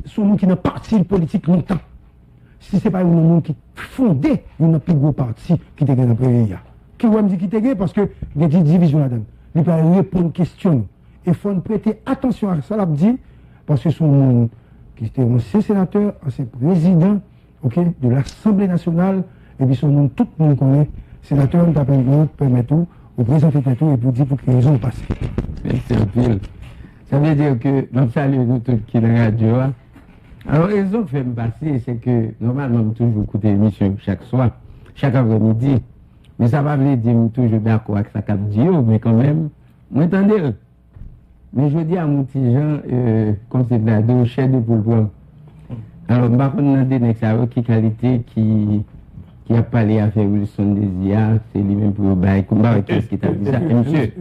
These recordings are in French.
sont nous qui n'ont parti politique longtemps. Si ce n'est pas un monde qui fondé un plus gros parti qui était dans le pays. Qui va me dire qui était parce que il y a des divisions là-dedans. Il peut répondre aux questions. Il faut prêter attention à ça, dit, parce que son monde qui était ancien sénateur, ancien président de l'Assemblée nationale, et puis son monde, tout le monde connaît, sénateur, nous permet tout, au président fait tout, et puis dire pour quelles raisons passer. Ça veut dire que, nous saluons nous tous qui la radio. Alors, la raison que fait me passer, c'est que, normalement, je toujours écouter l'émission chaque soir, chaque après-midi, mais ça va veut dire que je suis toujours d'accord avec ça qu'a dit, mais quand même, vous entendez? Mais je dis à mon petit Jean, comme c'est là, de chef de programme. Alors, je ne vais pas demander qui qualité qui a parlé à faire Wilson Desia, c'est lui-même pour le bail, comment est-ce qu'il t'a dit ça, monsieur?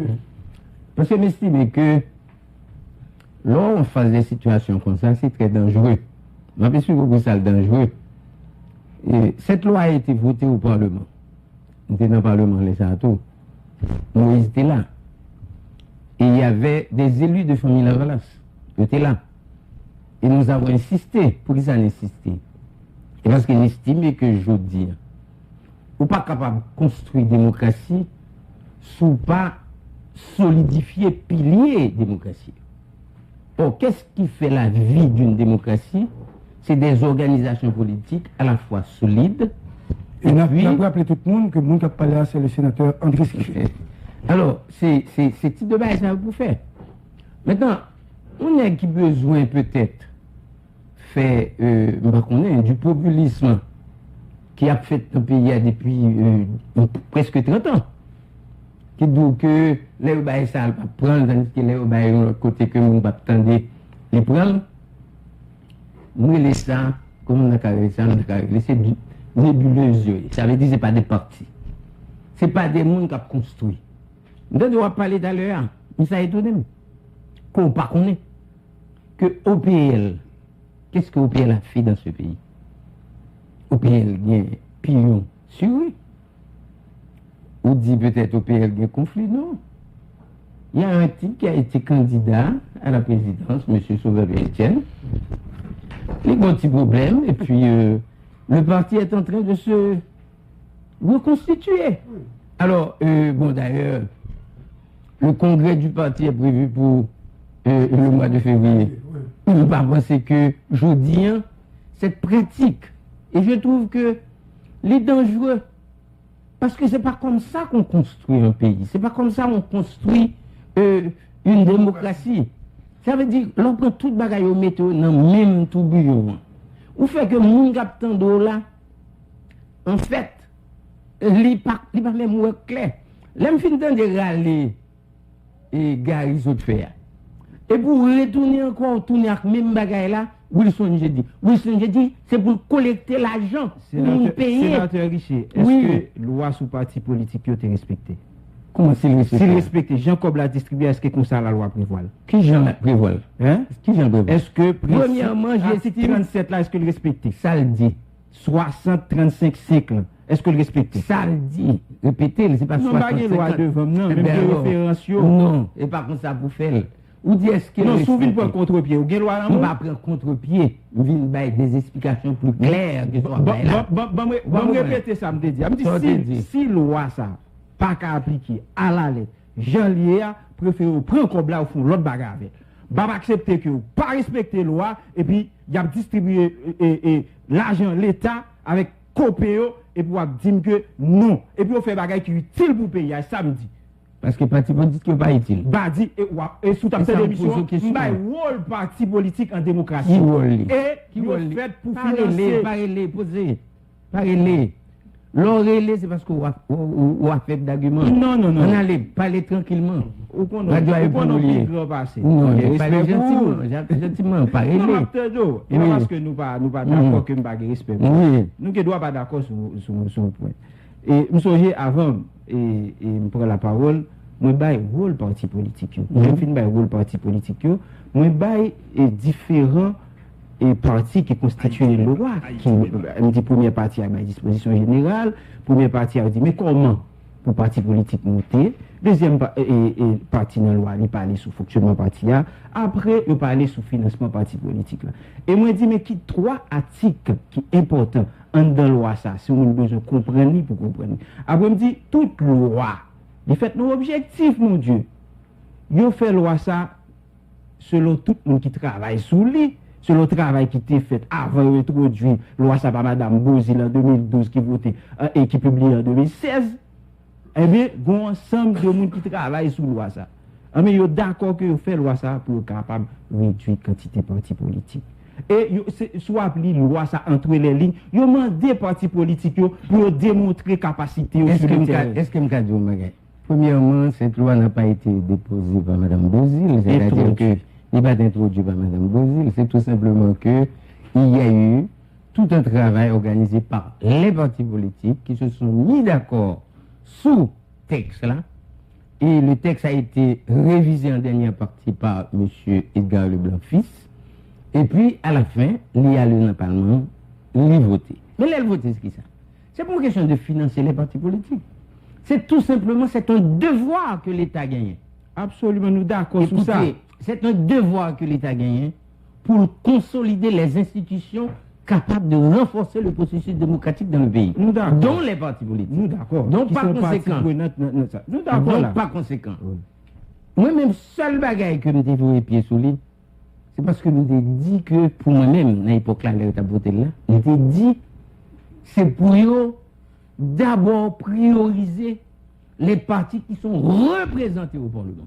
Parce que j'estime que, lorsqu'on fait des situations comme ça, c'est très dangereux. Je suis sûr que c'est dangereux. Et cette loi a été votée au Parlement. On était dans le Parlement, les Sartos. Moïse était là. Et il y avait des élus de famille Lavalas. Ils étaient là. Et nous avons insisté. Pour qu'ils aient insisté? Et parce qu'ils estimaient que je dis, ou pas capable de construire démocratie, sous pas solidifier pilier démocratie. Or, qu'est-ce qui fait la vie d'une démocratie? C'est des organisations politiques à la fois solides. Et on a rappelé tout le monde que le monde qui a parlé là, c'est le sénateur André Siché. Alors, c'est ce type de base ça pour faire. Maintenant, on a qui besoin peut-être faire du populisme qui a fait un pays depuis presque 30 ans. Qui dit que les urbains ça va prendre, tandis que les urbains de l'autre côté que nous va attendre les prendre. Nous les ça, comme on a carré ça, c'est nébuleuse. Ça veut dire que ce n'est pas des partis. Ce n'est pas des gens qui ont construit. Nous devons parler d'ailleurs, mais ça étonne. Qu'on ne connaît que OPL, qu'est-ce que OPL a fait dans ce pays? OPL a un pignon sur lui. Ou dit peut-être OPL a un conflit, non. Il y a un type qui a été candidat à la présidence, M. Sauveur-Etienne. Il y a un petit problème, et puis le parti est en train de se reconstituer. Alors, bon d'ailleurs, le congrès du parti est prévu pour le mois de février. Il ne faut pas penser que je dis cette pratique. Et je trouve que les dangereux, parce que ce n'est pas comme ça qu'on construit un pays. Ce n'est pas comme ça qu'on construit une démocratie. Ça veut dire, l'on prend tout le bagage au météo dans le même tourbillon. Ou fait que mon capitaine d'eau là, en fait, il pas même clair. L'homme finit de râler et Gary autres faire. Et pour retourner encore, tourner avec même bagage là, Wilson j'ai dit, c'est pour collecter l'argent pour payer. Sénateur Richer, est-ce que loi sous parti politique est respectée? Comment s'il respecte? S'il respecte, Jean-Cob l'a distribué, est-ce que comme ça la loi prévoit? Qui Jean prévoit? Hein? Qui Jean prévoit? Est-ce que, premièrement, j'ai 37 là, est-ce que le respecte? Ça le dit. 60-35 siècles, est-ce que le respecte? Ça le dit. Répétez, c'est pas 60. Non, pas loi devant, non, même des références. Non, et par contre ça vous fait. Ou dit est-ce que. Non, souvent il prend contre-pied, ou bien loi là. On va prendre contre-pied. On vient des explications plus claires que ça. Bon, répéter ça, me dit. Me dit, si loi ça, pas qu'à appliquer à la lettre, Jean Liéa préfère prendre comme là au fond l'autre bagarre avec. Pas accepter que pas respecter la loi et puis il a distribué l'argent l'État avec Copéo et pour dire que non et puis on fait bagarre qui est utile pour payer samedi. Parce que parti politique n'est pas utile. Badi et sous ta télévision, il y a un rôle parti politique en démocratie. Et qui est fait pour financer. Parlez. L'oreille, c'est parce qu'on a fait d'arguments. Non. On allait parler tranquillement. Ou qu'on a grand passé. Non, parlez gentiment, parlez. Et parce que nous pas d'accord que nous pas respect. Nous ne doit pas d'accord sur un point. Et je me avant et me prendre la parole, moi bail rôle parti politique. Je finis bail rôle parti politique. Moi bail est différent et parti qui constitue le loi qui me dit première partie à ma disposition générale, première partie a dit mais comment pour parti politique monter. Deuxième partie dans la loi, il parle sur le fonctionnement parti. Après, il parle sur le financement parti politique. Là. Et moi, je dis, mais qui trois articles qui sont importants dans la loi, ça, si on a besoin de comprendre, pour comprendre. Après, je me dis, toute loi, il fait nos objectifs, mon Dieu. Il fait loi, ça, selon tout le monde qui travaille sous lui. Selon le travail qui était fait avant d'introduire la loi ça par Mme Bozil en 2012 qui votait et qui publie en 2016, eh bien, il y a un ensemble de gens qui travaillent sur la loi ça. Mais ils sont d'accord que vous fait la loi ça pour être capable de réduire la quantité de partis politiques. Et soit appelé la loi ça entre les lignes, ils ont demandé aux partis politiques pour démontrer capacité au Est-ce que je me dis, premièrement, cette loi n'a pas été déposée par Mme Bozil, c'est-à-dire que il n'est pas introduit par Mme Bozil, c'est tout simplement qu'il y a eu tout un travail organisé par les partis politiques qui se sont mis d'accord sous texte là. Et le texte a été révisé en dernière partie par M. Edgar Leblanc-Fils. Et puis, à la fin, il y a le Parlement, il voté. Mais là, il voté, c'est qui ça? C'est pour une question de financer les partis politiques. C'est tout simplement, c'est un devoir que l'État gagne. Absolument, nous d'accord sur ça. C'est un devoir que l'État gagne pour consolider les institutions capables de renforcer le processus démocratique dans le pays. Nous d'accord. Dont les partis politiques. Nous d'accord. Donc pas conséquent. Nous d'accord. Donc pas conséquent. Oui. Moi-même, seul bagaille que nous devons pied sous lui, c'est parce que nous avons dit que, pour moi-même, dans l'époque là, nous avons dit, c'est pour eux d'abord prioriser les partis qui sont représentés au Parlement.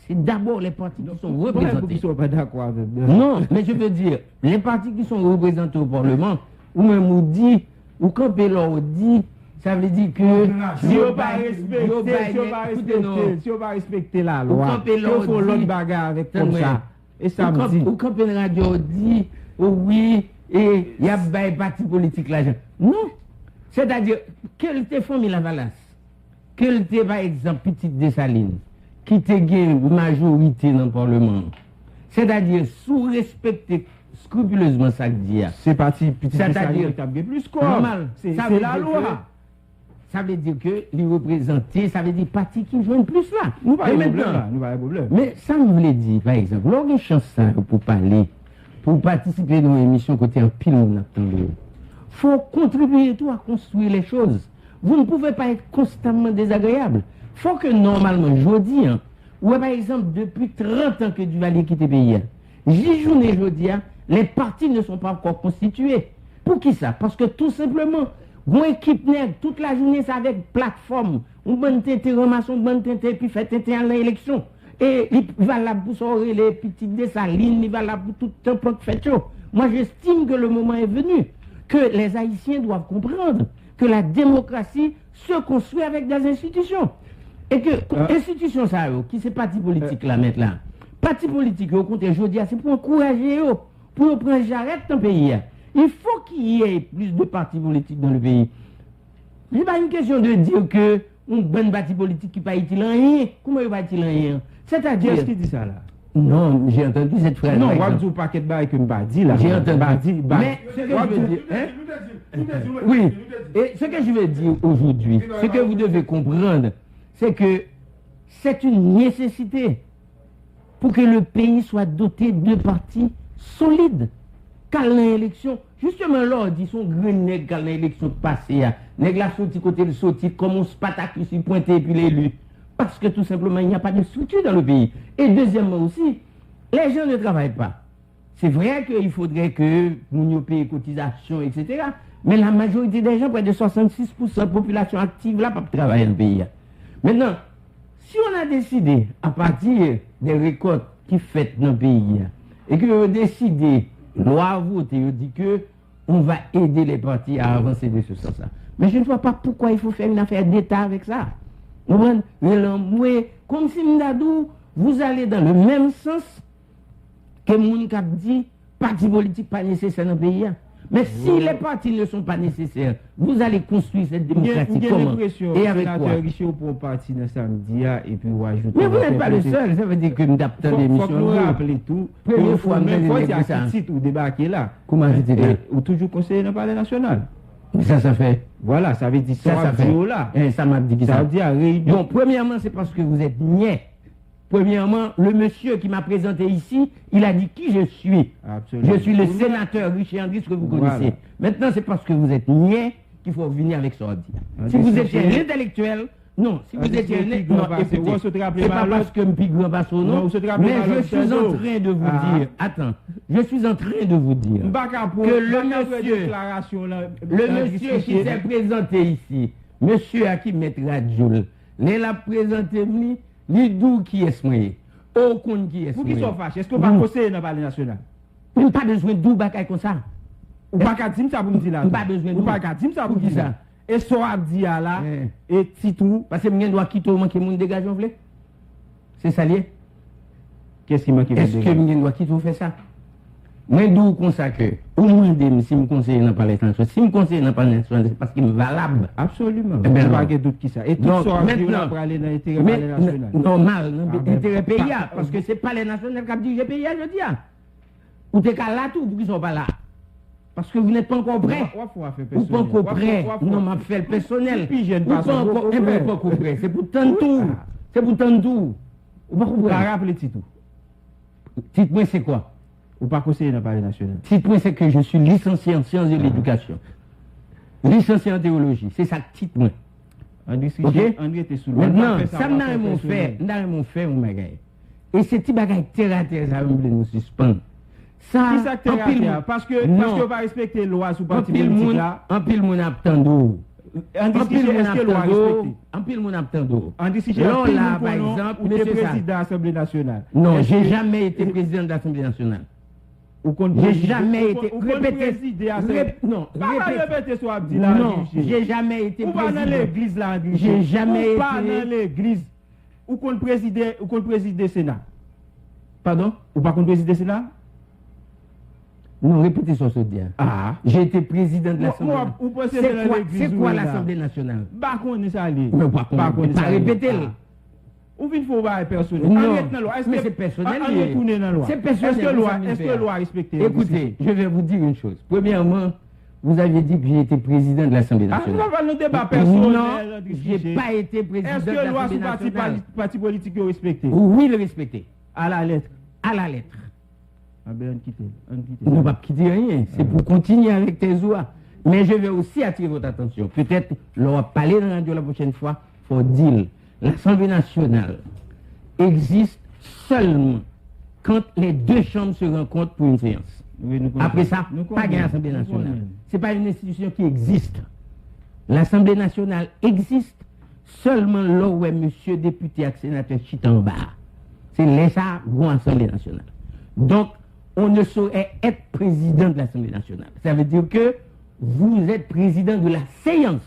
C'est d'abord les partis qui sont représentés. Ils sont pas d'accord avec non, mais je veux dire, les partis qui sont représentés au Parlement, ou même on dit, ou quand on dit, ça veut dire que si on va respecter la loi, il faut l'autre bagarre avec comme ça. Et ça me dit. Ou quand on radio dit, oh oui, et il y a des partis politiques là. Non. C'est-à-dire, quelle était Famille Lavalas, quelle était par exemple Petite Dessalines, qui te gagne majorité dans le Parlement. C'est-à-dire, sous respecter scrupuleusement ça que dit. C'est parti, Petite Dessalines, qui a plus quoi. Normal. C'est la loi. Ça veut dire que les représenter, ça veut dire parti qui jouent plus là. Nous pas de problème. Mais ça me voulait dire, par exemple, lorsqu'on a une chance pour parler, pour participer dans l'émission côté en pile, on attend. Il faut contribuer tout à construire les choses. Vous ne pouvez pas être constamment désagréable. Il faut que normalement, je dis, ou par exemple, depuis 30 ans que Duvalier quitte le pays, j'y journée, je dis, les partis ne sont pas encore constitués. Pour qui ça? Parce que tout simplement, une équipe nègre, toute la journée, c'est avec plateforme. On bonne tête, ramasse, on bonne tête, puis fait tête à l'élection. Et il va là pour sauver les petites Dessalines, il va là pour tout un peu de fait. Moi, j'estime que le moment est venu, que les Haïtiens doivent comprendre que la démocratie se construit avec des institutions. Et que institutions, ça, qui c'est parti politique là maintenant. Parti politique, au contraire, je dis, c'est pour encourager, pour prendre j'arrête dans le pays. Il faut qu'il y ait plus de partis politiques dans le pays. Ce n'est pas une question de dire que un bon parti politique qui pas utile rien. Comment il va utile rien? C'est-à-dire. Qu'est-ce qui dit ça là? Non, j'ai entendu cette phrase. Non, on dit paquet de bail que m'a dit là. J'ai entendu. Mais ce que je veux dire. Oui. Et ce que je veux dire aujourd'hui, ce que vous devez comprendre, c'est que c'est une nécessité pour que le pays soit doté de partis solides. Quand l'élection, justement là, ils sont grands nègres quand l'élection passée, nègres la sorti côté le sorti, comme on Spartacus il pointé et puis l'élu. Parce que tout simplement, il n'y a pas de structure dans le pays. Et deuxièmement aussi, les gens ne travaillent pas. C'est vrai qu'il faudrait que nous payions cotisations, etc. Mais la majorité des gens, près de 66% de la population active là, pas travailler dans le pays. Maintenant, si on a décidé, à partir des récoltes qui fait dans le pays, et que on décidé, loi voter, on dit que on va aider les partis à avancer de ce sens-là. Mais je ne vois pas pourquoi il faut faire une affaire d'État avec ça. Comme si Mdadou, vous allez dans le même sens que mon cap dit, parti politique pas nécessaire dans le pays. Mais si les partis ne sont pas nécessaires, vous allez construire cette démocratie comment? Et avec quoi? Pour un parti dans samedi et puis vous ajoutez. Mais vous n'êtes pas le seul, ça veut dire que nous adaptons l'émission. Il faut nous rappeler tout. Première fois, même fois, il y a un titre ou débat qui est là. Comment je dis? Ou toujours conseiller dans le palais national. Ça fait. Voilà, ça veut dire Ça fait. là. Ça m'a dit Ça veut dire réunion. Bon, premièrement, c'est parce que vous êtes niais. Premièrement, le monsieur qui m'a présenté ici, il a dit qui je suis. Absolument. Je suis le sénateur Richard Andris que vous connaissez. Voilà. Maintenant, c'est parce que vous êtes niais qu'il faut venir avec ça. Si vous étiez un intellectuel, non, si vous étiez un intellectuel, c'est pas parce que je suis grand passo, non, mais je suis en train de vous dire, attends, je suis en train de vous dire que le monsieur qui s'est présenté ici, monsieur Hakim Metradjoul, il a présenté l'idou qui est soigné, aucun qui est soigné. Pour qui sont fâchés? Est-ce que vous ne conseillez dans le palais national? Il n'y a pas besoin de bagaille comme ça. Ou pas qu'à dire ça pour me dire là. Pas besoin de ou pas qu'à dire ça pour dire ça. Et so a dit là et titou parce que m'en doit quitter au manquer moun dégage en vle. C'est ça lié. Qu'est-ce qui manque? Est-ce que m'en doit quitter faire ça? Moi d'où comme ça que au moins si me conseiller dans parler national, si me conseiller dans parler national c'est parce qu'il est valable. Absolument. Eh ben pas de doute qui ça. Et tout ça maintenant pour aller dans l'intérêt national. Normal, intérêt pays parce que c'est pas les nationaux qui dirigent le pays je dis. Ou t'es qu'à là tout pour qu'ils sont pas là. Parce que vous n'êtes pas encore prêt. Ou pas encore prêt. Non, m'a fait le personnel. Ou pas encore prêt. C'est pour tant tout. C'est pour tant tout. Ou pas comprendre. Pas rappeler titre. Titre point c'est quoi? Ou pas conseiller dans le palais national. Titre point c'est que je suis licencié en sciences de l'éducation. Licencié en théologie. C'est ça titre point. André était sous le. Maintenant, ça n'a rien fait, mon bagaille. Et ce petit bagaille terre à terre, ça va nous suspendre. Ça, parce que vous pas respecter la loi sous parti politique là. En pile mon attendou. En pile mon attendou. En discussion là par exemple, ou président de l'Assemblée nationale. Non, j'ai jamais été président de l'Assemblée nationale. J'ai jamais été non, répétez soit dit là. Non, j'ai jamais été président. Ou pas dans l'église là, j'ai jamais été pas dans l'église. Ou qu'on présider Sénat. Pardon? Ou pas qu'on présider Sénat? Non, répétez ça, ce dire. J'ai été président de l'Assemblée nationale. C'est quoi l'Assemblée nationale? Pas qu'on est allé. Mais pas répéter. Ou il faut pas personnel. Non, mais c'est personnel. C'est personnel. Est-ce que la loi respectée? Écoutez, je vais vous dire une chose. Premièrement, vous aviez dit que j'ai été président de l'Assemblée nationale. Nous avons un débat personnel. Non, j'ai pas été président de l'Assemblée nationale. Est-ce que la loi sous parti politique est respectée? Oui, le respecter. À la lettre. À la lettre. On ne va pas quitter rien. C'est pour continuer avec tes oies. Mais je vais aussi attirer votre attention. Peut-être, l'on va parler dans la radio la prochaine fois. Il faut dire, l'Assemblée nationale existe seulement quand les deux chambres se rencontrent pour une séance. Après ça, pas gain l'Assemblée nationale. Ce n'est pas une institution qui existe. L'Assemblée nationale existe seulement là où monsieur député et sénateur chita en bas. C'est l'ESA ou l'Assemblée nationale. Donc, on ne saurait être président de l'Assemblée nationale. Ça veut dire que vous êtes président de la séance,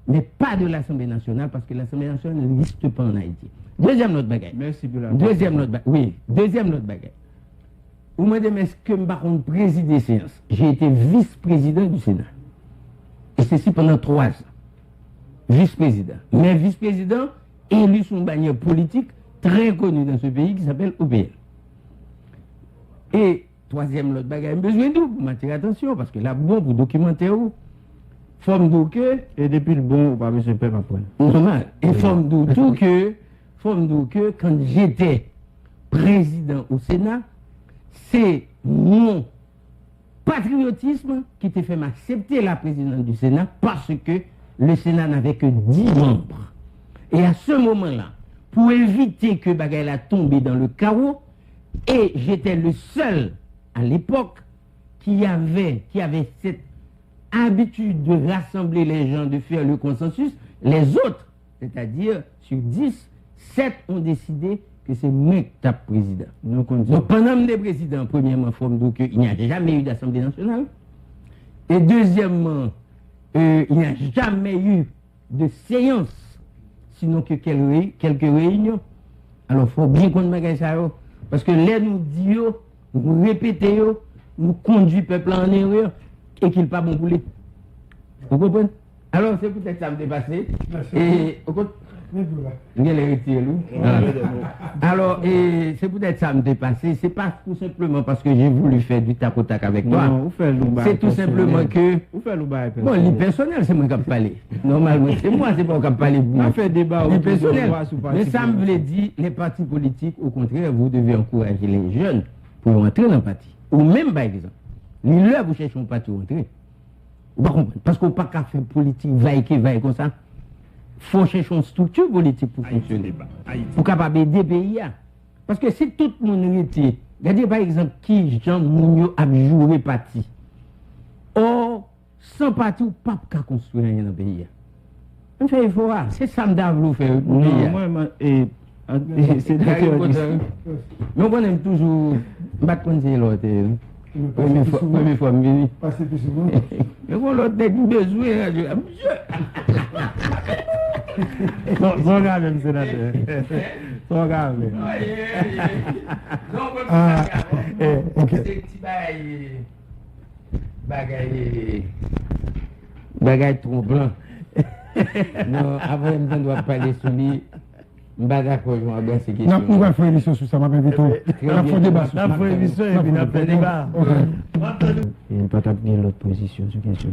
mais pas de l'Assemblée nationale, parce que l'Assemblée nationale n'existe pas en Haïti. Deuxième note bagaille. Merci pour la Deuxième note bagaille. Oui, deuxième note bagaille. Vous me demandez, est-ce que je présider la séance? J'ai été vice-président du Sénat. Et ceci pendant 3 ans. Vice-président. Mais vice-président élu sous une bannière politique très connue dans ce pays qui s'appelle OPL. Et troisième l'autre bagaille, besoin de vous m'attirer attention parce que là, bon, pour documenter où, forme d'où que. Et depuis le bon, vous pas besoin de perdre normal. Et forme d'où que, quand j'étais président au Sénat, c'est mon patriotisme qui t'a fait m'accepter la présidence du Sénat parce que le Sénat n'avait que 10 membres. Et à ce moment-là, pour éviter que bagaille a tombé dans le chaos, et j'étais le seul à l'époque qui avait cette habitude de rassembler les gens, de faire le consensus. Les autres, c'est-à-dire sur 10, 7 ont décidé que c'est moi qui tape président. Donc pendant les présidents, premièrement, il n'y a jamais eu d'Assemblée nationale. Et deuxièmement, il n'y a jamais eu de séance, sinon que quelques réunions. Alors il faut bien qu'on me ça. Parce que là, nous disons, nous répétons, nous conduisons le peuple en erreur et qu'il n'est pas bon pour lui. Vous comprenez? Alors, c'est peut-être ça me dépasser. Et Il est retiré, alors, c'est peut-être ça me dépassé. C'est pas tout simplement parce que j'ai voulu faire du tac au tac avec toi. C'est tout simplement que. Bon, les personnels, c'est moi qui parle. Normalement, c'est moi, c'est moi qui parle. On fait débat les personnels. Mais ça me veut dire, les partis politiques, au contraire, vous devez encourager les jeunes pour entrer dans le parti. Ou même, par exemple, là, vous cherchez un parti pour entrer. Parce qu'on n'a pas qu'à faire politique, vaille comme ça. Il faut chercher une structure politique pour fonctionner. Pour capable d'aider le pays. Parce que si tout le monde était, regardez par exemple qui Jean Mounio a joué parti. Or, sans parti, on ne peut pas construire rien dans le pays. On fait effort. C'est ça que je veux faire. Non, c'est d'accord. Mais on aime toujours battre contre l'autre. Première fois, je viens. Passer plus souvent. Mais on l'autre besoin. Son gars même, sénateur. Son gars même. Ok. Bagaille troublant. Non, avant, on doit parler sur lui. Je ne suis pas d'accord avec ces questions. On va faire une émission sur ça, ma belle. On va faire un débat sur ça. On va faire une émission et puis on va faire un débat. Il n'y a pas de l'autre position sur la question.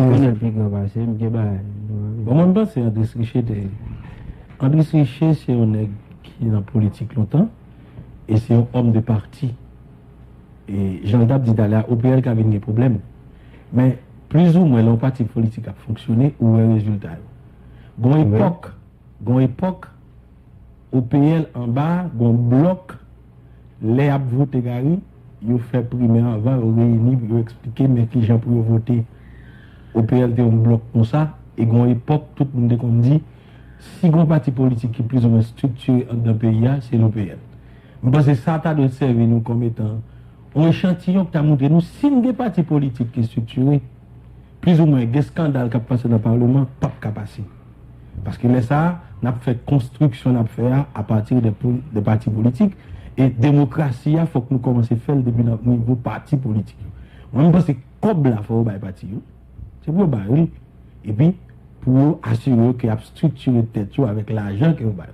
On a le plus grand passé, bon, moi, je pense que c'est André Richer. André Richer, c'est un nègre qui est dans la politique longtemps et c'est un homme de parti. Et Jean Dab dit d'aller au PL qui avait des problèmes. Mais plus ou moins, le parti politique a fonctionné ou un résultat. Bon époque, au PL en bas, bon bloc, les a voté Gary, ils ont fait primaire avant, ils ont réuni, ils ont expliqué mais qui gens pour voter. Au PL était un bloc comme ça, et à l'époque, tout le monde dit, si un parti politique qui est plus ou moins structuré dans le pays, c'est le PL. Je pense que ça t'a de servir nous comme étant un échantillon qui t'a montré nous, si un parti politique qui est structuré, plus ou moins, des scandales qui passent dans le Parlement, pas de passer. Parce que là, ça, on a fait construction à partir des partis politiques, et démocratie, il faut que nous commencions à faire depuis notre niveau parti politique. Moi, je pense que comme là, il faut que parti. C'est pour le et puis pour assurer qu'il y a structuré tête avec l'argent que vous avez.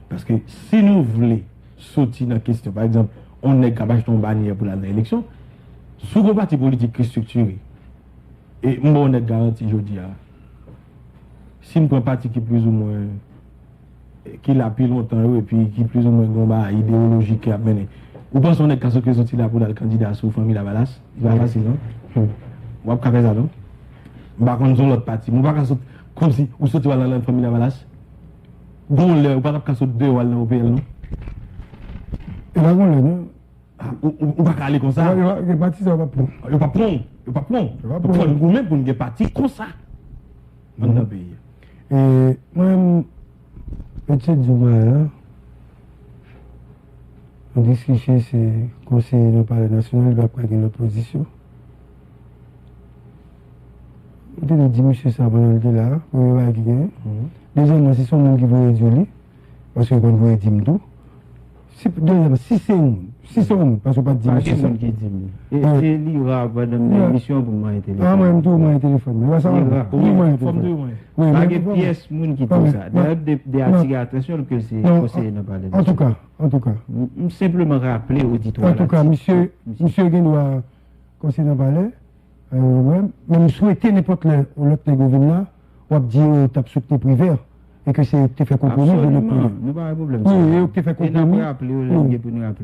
Parce que si nous voulons sortir dans la question, par exemple, on est capable de bannière pour l'élection, sous le parti politique qui est structuré, et moi on est garanti, je dis, si nous prenons un parti qui est plus ou moins, qui l'a plus longtemps, et puis qui est plus ou moins idéologique qui a mené, vous pensez qu'on est capable de sortir là pour le candidat sous famille Lavalas? Il va passer, non? Vous avez fait ça, non? Par contre, nous l'autre parti. Nous ne pouvons pas comme si vous sortez dans la famille Lavalas. Vous ne pouvez pas sortir deux dans le PL, non? Et là, on non? On ne peut pas aller comme ça. Les partis, ça va pas prendre. Il ne va pas prendre. Il ne va pas prendre. Vous-même pour une partie comme ça. Dans le pays. Et moi, petit Zouma, là, on dit que c'est conseiller du Palais national, il va prendre une opposition. Je te dis, monsieur, ça va être là, on va gagner. Deuxièmement, c'est son monde qui veut réduire, parce qu'on veut dire tout. Deuxièmement, si c'est un, parce qu'on ne peut pas dire monsieur. Et il y aura pas de mission pour moi téléphone. Ah, moi, tout, moi, téléphone. Mais ça va. Oui, pas de pièces, moun qui dit ça. Des attirer attention que c'est conseiller dans le palais. En tout cas. Simplement rappeler au auditoire. En tout cas, monsieur Guénois, conseiller dans le palais, même souhaiter n'importe l'autre gouvernement, on va dire que tu as souhaité privé et que c'est fait compromis pour le privé. Nous pas de problème. Oui, tu fait compromis.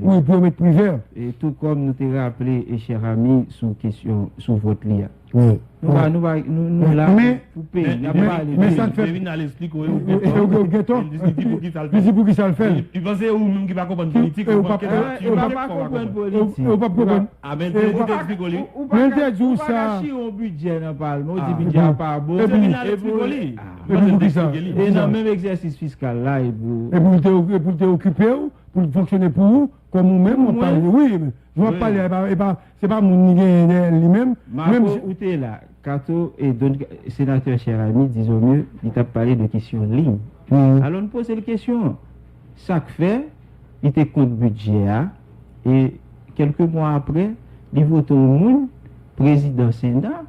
Oui, pour mettre privé. Et tout comme nous t'ai rappelé, et cher ami, sous question, sous votre lien. Oui. Nous là, pour payer. Mais ça ne fait pas. Il pour qui ça le fait. Il pensait ou même qui va comprendre politique. Il va pas comprendre politique. Il va pas comprendre. Ah, mais il t'explique lui. Mais il te dit ça. Si on budget dans le Parlement, on dit budget pas bon. Et puis il explique lui. Et dans le même exercice fiscal là, et pour t'occuper, pour fonctionner pour vous, comme nous-mêmes, on parle. Oui, mais je ne vais pas parler, c'est pas mon lui-même. Marco, où tu es là, Kato et sénateur cher ami, disons mieux, il t'a parlé de questions en ligne. Alors on pose la question. Ça fait, il était contre budget, et quelques mois après, il vote au monde, président Sénat,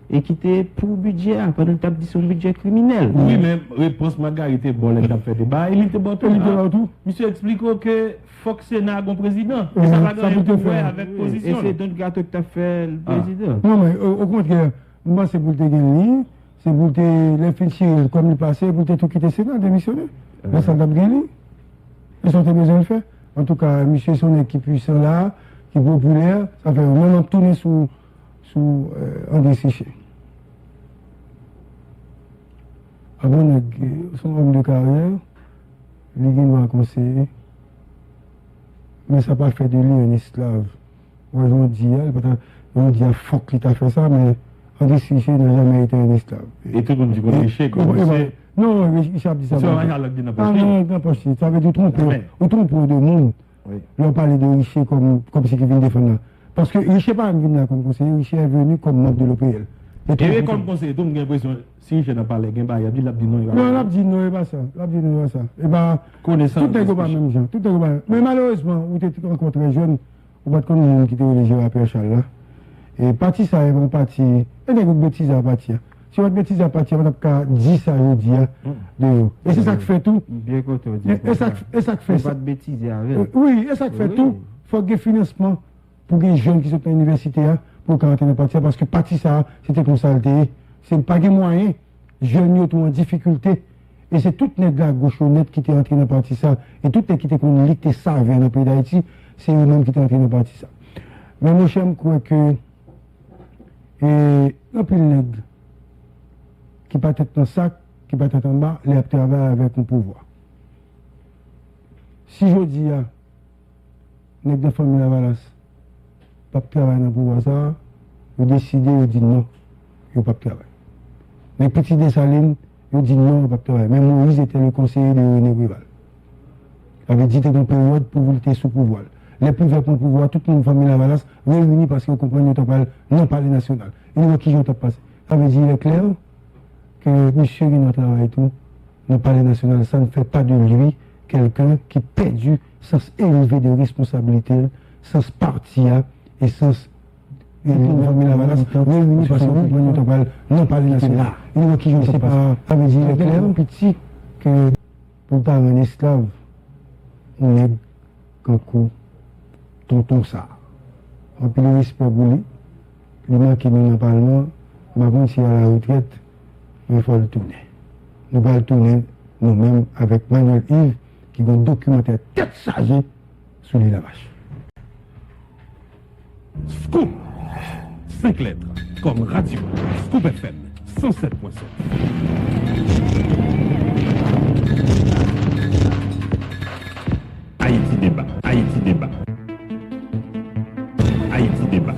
et qui était pour budget, pendant que tu as dit son budget criminel. Oui, mais réponse Margarité, bon, elle a fait débat, il était bon tout. Monsieur explique que faut que Sénat ait un président. Et ça va gagner pouvoir avec position. Et c'est donc gâteau que tu as fait le président. Non, mais au contraire, moi, c'est pour te gagner, c'est pour te les finir comme le passé, pour te tout quitter le Sénat, démissionner. Mais ça t'a gagné. Ils ont besoin de le faire. En tout cas, monsieur, son équipe puissant là, qui est populaire, ça fait vraiment tourner sous André Séché. Avant, son homme de carrière, il doit conseiller, mais ça n'a pas fait de lui un esclave. On dit, faut qu'il t'a fait ça, mais André Séché n'a jamais été un esclave. Et tout le monde dit qu'on est échec. Non, Richard dit ça. Non, ça veut dire tromper. On trompe de monde. On parlait de Richer comme si il vient défendre là. Parce que Richer n'est pas venu là comme conseiller, Richer est venu comme membre de l'OPL. Et comme conseiller, tout le monde a l'impression, si Richer n'a pas parlé, il a dit non. Non, il a dit non, il pas ça. Il a dit non, ça. Et bien, tout est pas même gens. Tout est pas. Mais malheureusement, vous êtes encore très jeune, vous n'êtes pas comme nous qui étaient religieux à Pierre Charles là. Et parti ça, ils vont partir. Et des bêtises à partir. Si votre bêtise à partir, on a 10 ça, je dis, et c'est ça qui fait tout. Bien qu'on te dise. Et ça qui fait ça. Pas de bêtises avec. Oui, et ça qui fait tout. Il faut des financements pour les jeunes qui sont à l'université, pour qu'ils rentrent dans le parti, parce que parti ça, c'était comme ça, c'est pas des moyens. Jeunes qui sont en difficulté. Et c'est toutes les gars gauche honnêtes qui étaient entrés dans le parti ça. Et toutes les qui étaient connus, qui étaient savés dans le pays d'Haïti, c'est eux-mêmes qui étaient entrés dans le parti ça. Mais moi, j'aime croire que, et, un peu de qui peut être dans le sac, qui peut être en bas, les travailler avec un pouvoir. Si je dis, les deux familles la Valasse, pas travailler dans le pouvoir, ça, ils décident, ils disent non, ils ne peuvent pas travailler. Les petits Dessalines, ils disent non, ils ne peuvent pas travailler. Mais Moïse était le conseiller de René Rival. Il avait dit que c'était une période pour vous être sous pouvoir. Les pouvoirs pour le pouvoir, toute une famille la Valasse, réunis parce qu'ils comprennent que non parler national. Ils voient qui je t'ai passé. Ça veut dire, il est clair que monsieur qui nous travaille tout, nous parler national, ça ne fait pas de lui quelqu'un qui perdu sens élevé de responsabilité, sens parti et sens une famille la Valasse, réunis parce qu'on comprend non parler national. Il voit qui je ne sais pas. Ça veut dire, il est clair, petit, que pour pas un esclave, on est comme coup, tonton ça. On peut le respect pour lui, il manque dans le Parlement, par contre, s'il est à la retraite, il faut le tourner. Nous allons le tourner nous-mêmes avec Manuel Yves qui va documenter tête chargée sur les lavages. Scoop 5 lettres comme radio. Scoop FM 107.7. Haïti débat. Haïti débat. Haïti débat.